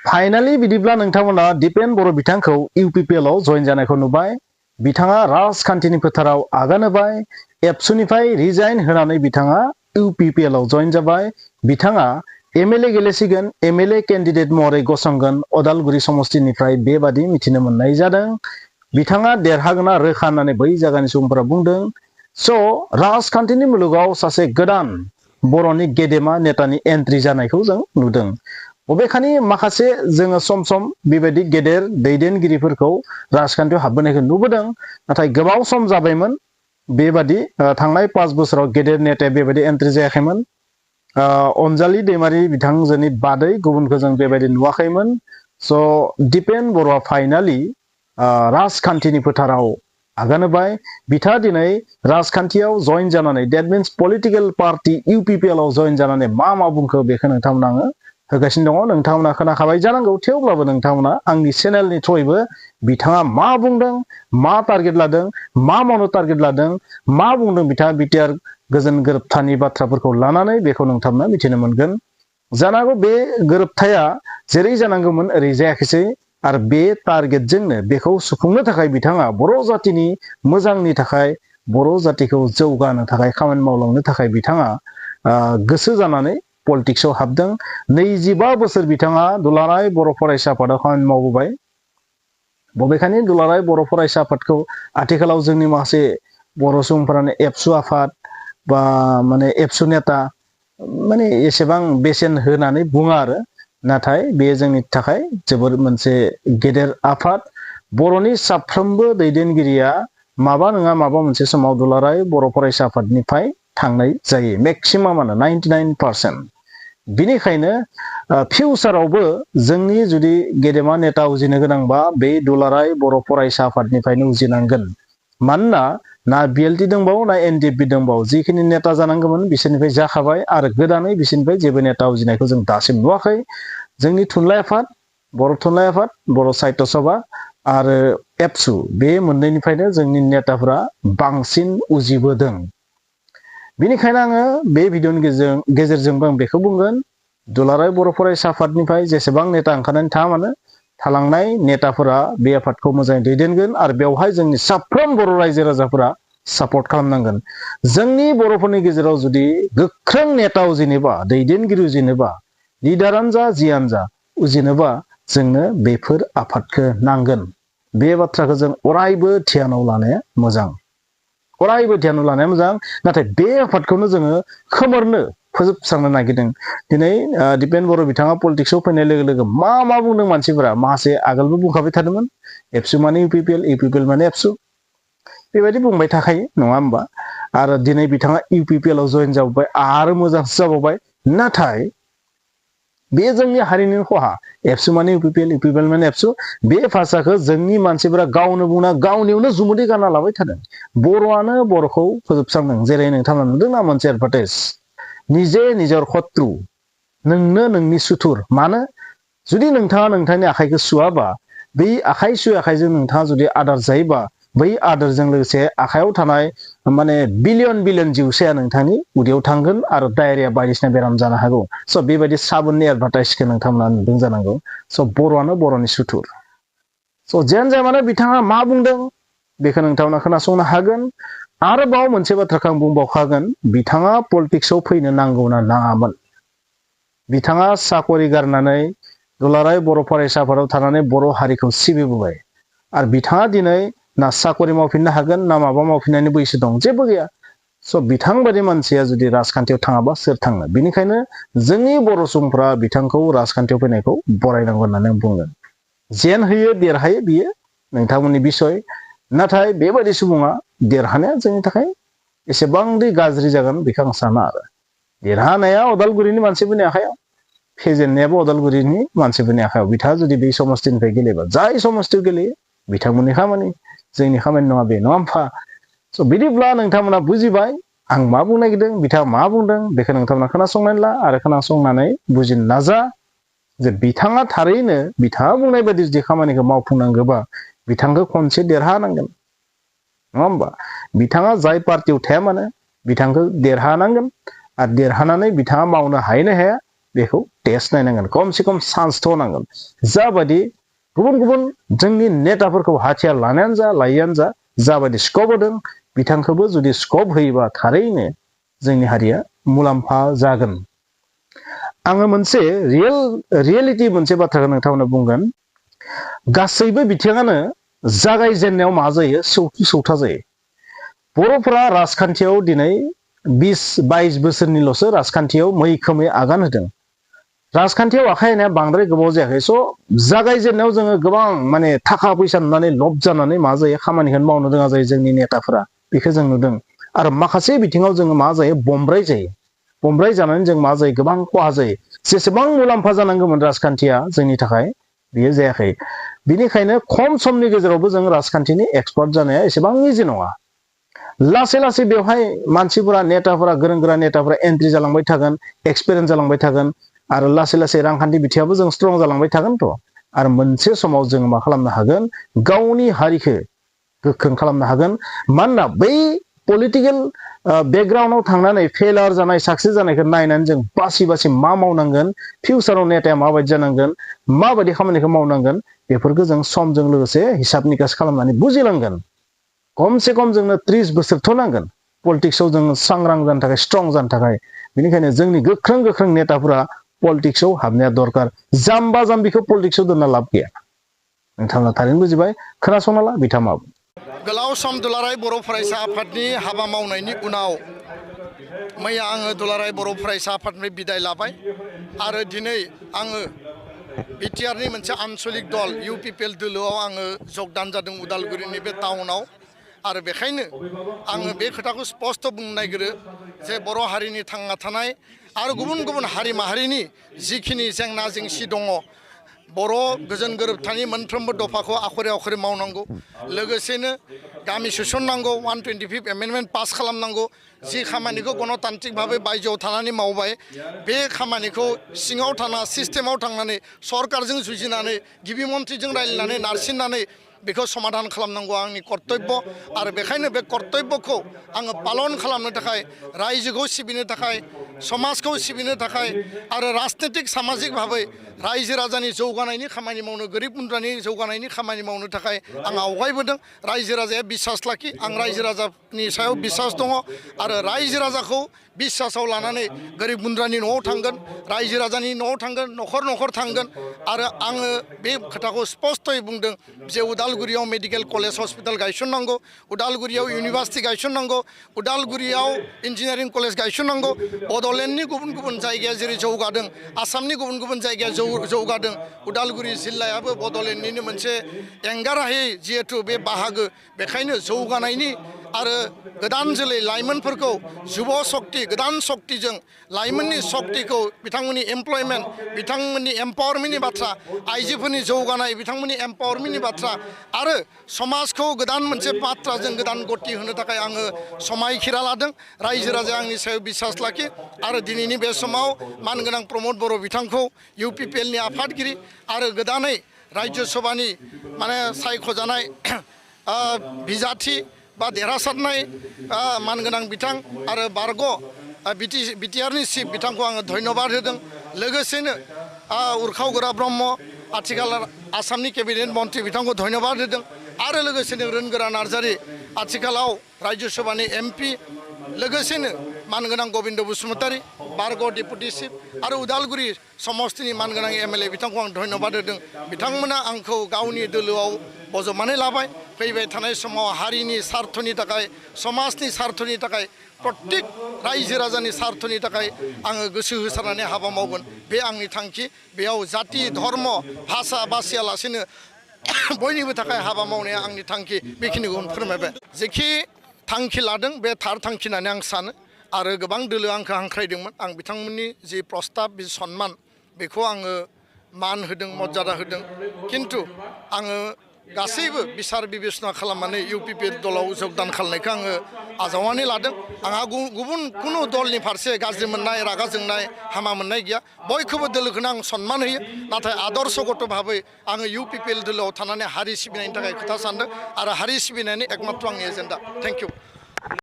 Finally बिदिब्ला नोंथांमोना दिपेन बर' बिथांखौ UPPL आव जइन जानायखौ नुबाय। बिथाङा राजखान्थिनि फोथाराव आगान होबाय। एबसुनिफ्राय रिजाइन होनानै बिथाङा UPPL आव जइन जाबाय। बिथाङा MLA गेलेसिगोन, MLA केन्डिडेट महरै गसंगोन अदालगुरि समस्तिनिफ्राय बेबादि मिथिनो मोननाय जादों। बिथाङा देरहागोना रोखा होननानै बै जायगानि सुबुंफोरा बुंदों। स' राजखान्थिनि मुलुगाव सासे गोदान बर'नि गेदेमा नेतानि एन्ट्रि जानायखौ जों नुदों। बबेखानि माखासे जोङो सम सम बेबायदि गेदेर दैदेनगिरिफोरखौ राजखान्थियाव हाबबोनायखौ नुबोदों। नाथाय गोबाव सम जाबायमोन बेबादि थांनाय 5 बोसोराव गेदेर नेताया बेबायदि एन्ट्रि जायाखैमोन। अनजालि दैमारि बिथांजोनि बादै गुबुनखौ जों बेबायदि नुवाखैमोन। स' दिपेन बर'आ फाइनालि राजखान्थिनि फोथाराव आगान होबाय। बिथाङा दिनै राजखान्थियाव जइन जानानै that means political party UPPL आव जइन जानानै मा बुंखो बेखौ नोंथांमोना आङो होगासिनो दङ। नोंथांमोना खोनाखाबाय जानांगौ। थेवब्लाबो नोंथांमोना आंनि चेनेलनि थ्रुयैबो बिथाङा मा बुंदों, मा टारगेट लादों, मा मावनो टारगेट लादों, मा बुंदों बिथाङा बिटिआर गोजोन गोरोबथानि बाथ्राफोरखौ लानानै बेखौ नोंथांमोना मिथिनो मोनगोन। जानांगौ बे गोरोबथाया जेरै जानांगौमोन ओरै जायाखैसै आरो बे टारगेटजोंनो बेखौ सुफुंनो थाखाय बिथाङा बर' जातिनि मोजांनि थाखाय, बर' जातिखौ जौगानो थाखाय, खामानि मावलांनो थाखाय बिथाङा गोसो जानानै पलिटिक्सआव हाबदों। 25 बोसोर बिथाङा दुलाराय बर' फरायसा आफादाव खामानि मावबोबाय। बबेखानि दुलाराय बर' फरायसा आफादखौ आथिखालाव जोंनि माखासे बर' सुबुंफोरानो एबसु आफाद बा माने एबसु नेता माने एसेबां बेसेन होनानै बुङा आरो। नाथाय बे जोंनि थाखाय जोबोर मोनसे गेदेर आफाद। बर'नि साफ्रोमबो दैदेनगिरिया माबा नङा माबा मोनसे समाव दुलाराय बर' फरायसा आफादनिफ्राय थांनाय जायो। मेक्सिमामानो 99%। बिनिखायनो फिउचारावबो जोंनि जुदि गेदेमा नेता उजिनो गोनांबा बे दुलाराय बर' फरायसा आफादनिफ्रायनो उजिनांगोन। मानोना ना BLT दंबावो ना NDFB दंबावो। जिखिनि नेता जानांगौमोन बिसोरनिफ्राय जाखाबाय आरो गोदानै बिसोरनिफ्राय जेबो नेता उजिनायखौ जों दासिम नुवाखै। जोंनि थुनलाइ आफाद, बर' थुनलाइ आफाद, बर' साहित्य सभा आरो एबसु बे मोननैनिफ्रायनो जोंनि नेताफोरा बांसिन उजिबोदों। बेनिखायनो आङो बे भिडिअनि गेजेरजोंबो आं बेखौ बुंगोन दुलाराय बर' फरायसा आफादनिफ्राय जेसेबां नेता ओंखारनानै थाङा मानो थालांनाय नेताफोरा बे आफादखौ मोजाङै दैदेनगोन आरो बेवहाय जोंनि साफ्रोम बर' रायजो राजाफोरा सापर्ट खालामनांगोन। जोंनि बर'फोरनि गेजेराव जुदि गोख्रों नेता उजिनोबा, दैदेनगिरि उजिनोबा, लिडारानो जा जियानो जा उजिनोबा जोंनो बेफोर आफादखौ नांगोन। बे बाथ्राखौ जों अरायबो ध्यानाव लानाया मोजां। अरायबो ध्यानाव लानाया मोजां। नाथाय बे आफादखौनो जोङो खोमोरनो, फोजोबस्रांनो नागिरदों। दिनै दिपेन बर' बिथाङा पलिटिक्सआव फैनाय लोगो लोगो मा बुंदों मानसिफोरा माखासे आगोलबो बुंखाबाय थादोंमोन। एबसु माने UPPL, UPPL माने एबसु। बेबायदि बुंबाय थाखायो नङा होमबा। आरो दिनै बिथाङा UPPL आव जइन जाबावबाय आरो मोजांसो जाबावबाय। नाथाय बे जोंनि हारिनि खहा। एबसु माने UPPL, UPPL माने एबसु। बे भाषाखौ जोंनि मानसिफोरा गावनो बुंना गावनियावनो जुमुदै गानना लाबाय थादों। बर'आनो बर'खौ फोजोबस्रांदों। जेरै नोंथांमोना नुदोंना मोनसे एडभार्टाइज, निजे निजर शत्रु, नोंनो नोंनि सुथुर। मानो जुदि नोंथाङा नोंथांनि आखाइखौ सुवाबा, बै आखाइ सुयै आखाइजों नोंथाङा जुदि आदार जायोबा, बै आदारजों लोगोसे आखायाव थानाय माने बिलियन जिउसाया नोंथांनि उदैयाव थांगोन आरो डायरिया बायदिसिना बेराम जानो हागौ। स' बेबायदि साबुननि एडभार्टाइजखौ नोंथांमोना नुदों जानांगौ। स' बर'आनो बर'नि सुथुर। स' जियानो जाया मानो बिथाङा मा बुंदों बेखौ नोंथांमोना खोनासंनो हागोन। आरोबाव मोनसे बाथ्राखौ आं बुंबावखागोन, बिथाङा पलिटिक्सआव फैनो नांगौना नाङामोन। बिथाङा साकरि गारनानै दुलाराय बर' फरायसा आफादाव थानानै बर' हारिखौ सिबिबोबाय आरो बिथाङा दिनै ना साकरि मावफिननो हागोन ना माबा मावफिननायनि बैसो दं, जेबो गैया। स' बिथांबादि मानसिया जुदि राजखान्थियाव थाङाबा सोर थाङो। बेनिखायनो जोंनि बर' सुबुंफ्रा बिथांखौ राजखान्थियाव फैनायखौ बरायनांगौ होननानै आं बुंगोन। जेन होयो देरहायो बियो नोंथांमोननि बिसय। नाथाय बेबायदि सुबुङा देरहानाया जोंनि थाखाय एसेबांदि गाज्रि जागोन बेखौ आं साना आरो। देरहानाया अदालगुरिनि मानसिफोरनि आखायाव, फेजेननायाबो अदालगुरिनि मानसिफोरनि आखायाव। बिथाङा जुदि बे समस्तिनिफ्राय गेलेबा, जाय समस्तियाव गेलेयो बिथांमोननि खामानि, जोंनि खामानि नङा बे, नङा होमबा। स' बिदिब्ला नोंथांमोना बुजिबाय आं मा बुंनो नागिरदों, बिथाङा मा बुंदों बेखौ नोंथांमोना खोनासंनानै ला आरो खोनासंनानै बुजिनो नाजा जे बिथाङा थारैनो बिथाङा बुंनाय बायदि जुदि खामानिखौ मावफुंनांगौबा बिथांखौ खनसे देरहानांगोन, नङा होमबा। बिथाङा जाय पार्टियाव थाया मानो बिथांखौ देरहानांगोन आरो देरहानानै बिथाङा मावनो हायो ना हाया बेखौ टेस्ट नायनांगोन खमसे खम चान्सथ' होनांगोन जाबायदि गुबुन गुबुन जोंनि नेताफोरखौ हाथियार लानायानो जा लायैयानो जा जाबायदि स्कप होदों बिथांखौबो जुदि स्कप होयोबा थारैनो जोंनि हारिया मुलाम्फा जागोन आङो मोनसे रियेलिटि मोनसे बाथ्राखौ नोंथांमोननो बुंगोन गासैबो बिथिङानो जागायजेननायाव मा जायो सौथा जायो बर'फोरा राजखान्थियाव दिनै 20-22 बोसोरनिल'सो राजखान्थियाव मैखोमै आगान होदों राजखान्थियाव आखाइ होनाया बांद्राय गोबाव जायाखै स' जागायजेननायाव जोङो गोबां माने थाखा फैसा नुनानै लब जानानै मा जायो खामानिखौनो मावनो रोङा जायो जोंनि नेताफोरा बेखौ जों नुदों आरो माखासे बिथिङाव जोङो मा जायो बमब्राय जानानै जों मा जायो गोबां खहा जायो जेसेबां मुलाम्फा जानांगौमोन राजखान्थिया जोंनि थाखाय बियो जायाखै बिनिखायनो खम समनि गेजेरावबो जों राजखान्थिनि एक्सपार्ट जानाया एसेबां इजि नङा लासै लासै बेवहाय मानसिफोरा नेताफोरा गोरों गोरा नेताफोरा एन्ट्रि जालांबाय थागोन एक्सपिरियेन्स जालांबाय थागोन आरो लासै लासै रांखान्थि बिथिङावबो जों स्ट्रं जालांबाय थागोनथ' आरो मोनसे समाव जों मा खालामनो हागोन गावनि हारिखौ गोख्रों खालामनो हागोन मानोना बै पलिटिकेल बेकग्राउन्डआव थांनानै फेलार जानाय साक्सेस जानायखौ नायनानै जों बासि बासि मा मावनांगोन फिउचाराव नेताया माबायदि जानांगोन माबायदि खामानिखौ मावनांगोन बेफोरखौ जों समजों लोगोसे हिसाब निकास खालामनानै बुजिलांगोन खमसे खम जोंनो 30 बोसोरथ' नांगोन पलिटिक्सआव जों सांग्रां जानो थाखाय स्ट्रं जानो थाखाय बेनिखायनो जोंनि गोख्रों नेताफोरा पलिटिक्सआव हाबनाया दरकार जाम्बा जाम्बिखौ पलिटिक्सआव दोनना लाब गैया नोंथाङा थारैनो बुजिबाय खोनासंना ला बिथाङा गोलाव सम दुलाराय बर' फरायसा आफादनि हाबा मावनायनि उनाव मैया आङो दुलाराय बर' फरायसा आफादनिफ्राय बिदाय लाबाय आरो दिनै आङो बिटिआरनि मोनसे आनसलिक दल UPPL दोलोआव आङो जगदान जादों उदालगुरिनि बे टाउनाव आरो बेखायनो आङो बे खोथाखौ स्पष्ट बुंनो नागिरो जे बर' हारिनि थांना थानाय आरो गुबुन गुबुन हारि माहारिनि जिखिनि जेंना जेंसि दङ बर' गोजोन गोरोबथानि मोनफ्रोमबो दफाखौ आखरे मावनांगौ लोगोसेनो गामि सोसननांगौ 125 एमेन्डमेन्ट पास खालामनांगौ जि खामानिखौ गणतान्त्रिक भाबै बायजोआव थानानै मावबाय बे खामानिखौ सिङाव थाना सिस्टेमाव थांनानै सरकारजों जुजिनानै गिबि मन्थ्रिजों रायज्लायनानै नारसिननानै बेखौ समाधान खालामनांगौ आंनि कर्तब्य आरो बेखायनो बे कर्तब्यखौ आङो पालन खालामनो थाखाय रायजोखौ सिबिनो थाखाय समाजखौ सिबिनो थाखाय आरो राजनीतिक सामाजिक भाबै रायजो राजानि जौगानायनि खामानि मावनो गोरिब गुन्द्रानि जौगानायनि खामानि मावनो थाखाय आं आवगायबोदों रायजो राजाया बिसास लाखि आं रायजो राजानि सायाव बिसास दङ आरो रायजो राजाखौ बिसासाव लानानै गोरिब गुन्द्रानि न'आव थांगोन रायजो राजानि न'आव थांगोन न'खर थांगोन आरो आङो बे खोथाखौ स्पष्टयै बुंदों जे उदालगुरियाव मेडिकेल कलेज हस्पिटाल गायसननांगौ उदालगुरियाव इउनिभार्सिटि गायसननांगौ उदालगुरियाव इन्जिनियारिं कलेज गायसननांगौ बड'लेण्डनि गुबुन गुबुन जायगाया जेरै जौगादों आसामनि गुबुन गुबुन जायगाया जौगादों उदालगुरि जिल्लायाबो बड'लेण्डनिनो मोनसे एंगारहायै जिहेथु बे बाहागो बेखायनो जौगानायनि आरो गोदान जोलै लाइमोनफोरखौ जुब शक्ति गोदान शक्तिजों लाइमोननि शक्तिखौ बिथांमोननि एमप्लयमेन्ट बिथांमोननि एम्पावारमेन्टनि बाथ्रा आइजोफोरनि जौगानाय बिथांमोननि एम्पावारमेन्टनि बाथ्रा आरो समाजखौ गोदान मोनसे बाथ्राजों गोदान गति होनो थाखाय आङो समायखिरा लादों रायजो राजाया आंनि सायाव बिसास लाखि आरो दिनैनि बे समाव मानगोनां प्रमद बर' बिथांखौ UPPL नि आफादगिरि आरो गोदानै राज्य सभानि माने सायख'जानाय बिजाथि बा देरहासारनाय मानगोनां बिथां आरो बारग' बिटिआरनि चिफ बिथांखौ आङो धन्यबाद होदों लोगोसेनो उरखाव गोरा ब्रह्म आथिखाल आसामनि केबिनेट मन्त्रि बिथांखौ धन्यबाद होदों आरो लोगोसेनो रोनगोरा नार्जारि आथिखालाव राज्य सभानि MP लोगोसेनो मानगोनां गबिन्द बसुमतारी बारग' डेपुटि चिफ आरो उदालगुरि समस्तिनि मानगोनां MLA बिथांखौ आं धन्यबाद होदों बिथांमोना आंखौ गावनि दोलोआव बजबनानै लाबाय फैबाय थानाय समाव हारिनि सार्थनि थाखाय समाजनि सार्थनि थाखाय प्रत्येक रायजो राजानि सार्थनि थाखाय आङो गोसो होसारनानै हाबा मावगोन बे आंनि थांखि बेयाव जाति धर्म भाषा बासियालासेनो बयनिबो थाखाय हाबा मावनाया आंनि थांखि बेखिनिखौ फोरमायबाय जेखि थांखि लादों बे थार थांखि होननानै आं सानो आरो गोबां दोलो आंखौ हांख्रायदोंमोन आं बिथांमोननि जि प्रस्ताब बे सन्मान बेखौ आङो मान होदों मर्यादा होदों खिन्थु आङो गासैबो बिसार बिबेसना खालामनानै UPPL दलाव जगदान खालामनायखौ आङो आजावनानै लादों आंहा गुबुन कुनु दलनि फारसे गाज्रि मोननाय रागा जोंनाय हामा मोननाय गैया बयखौबो दोलोखौनो आं सन्मान होयो नाथाय आदर्शगत भाबै आङो UPPL दोलोआव थानानै हारि सिबिनायनि थाखाय खोथा सानदों आरो हारि सिबिनायनि एकमात्र आंनि एजेन्डा थेंक इउ